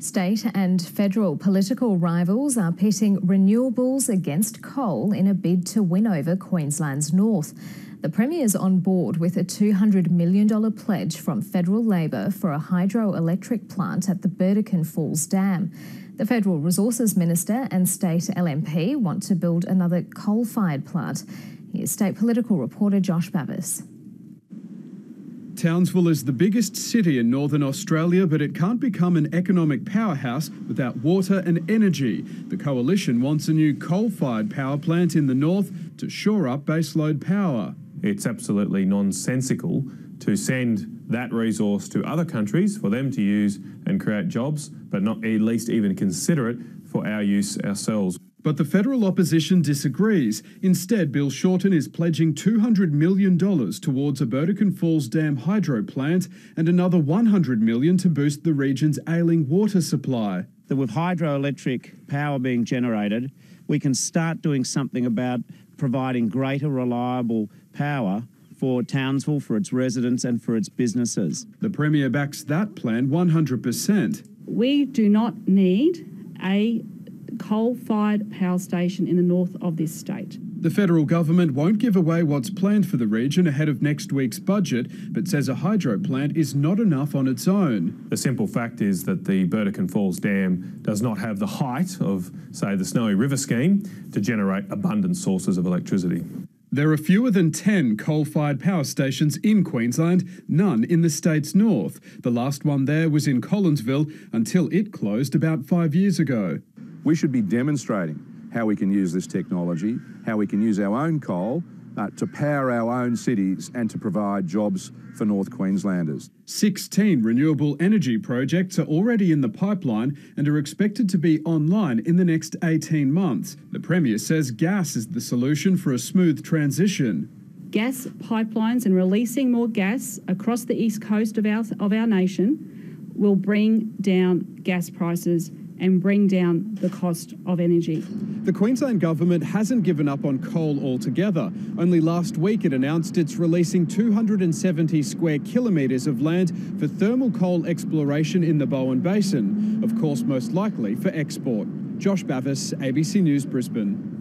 State and federal political rivals are pitting renewables against coal in a bid to win over Queensland's north. The Premier's on board with a $200 million pledge from federal Labor for a hydroelectric plant at the Burdekin Falls Dam. The Federal Resources Minister and State LNP want to build another coal-fired plant. Here's State political reporter Josh Bavis. Townsville is the biggest city in northern Australia, but it can't become an economic powerhouse without water and energy. The Coalition wants a new coal-fired power plant in the north to shore up baseload power. It's absolutely nonsensical to send that resource to other countries for them to use and create jobs, but not at least even consider it for our use ourselves. But the federal opposition disagrees. Instead, Bill Shorten is pledging $200 million towards a Burdekin Falls Dam hydro plant and another $100 million to boost the region's ailing water supply. With hydroelectric power being generated, we can start doing something about providing greater reliable power for Townsville, for its residents and for its businesses. The Premier backs that plan 100%. We do not need a coal-fired power station in the north of this state. The federal government won't give away what's planned for the region ahead of next week's budget, but says a hydro plant is not enough on its own. The simple fact is that the Burdekin Falls Dam does not have the height of, say, the Snowy River scheme to generate abundant sources of electricity. There are fewer than 10 coal-fired power stations in Queensland, none in the state's north. The last one there was in Collinsville until it closed about 5 years ago. We should be demonstrating how we can use this technology, how we can use our own coal to power our own cities and to provide jobs for North Queenslanders. 16 renewable energy projects are already in the pipeline and are expected to be online in the next 18 months. The Premier says gas is the solution for a smooth transition. Gas pipelines and releasing more gas across the east coast of our nation will bring down gas prices and bring down the cost of energy. The Queensland government hasn't given up on coal altogether. Only last week it announced it's releasing 270 square kilometres of land for thermal coal exploration in the Bowen Basin, of course most likely for export. Josh Bavis, ABC News, Brisbane.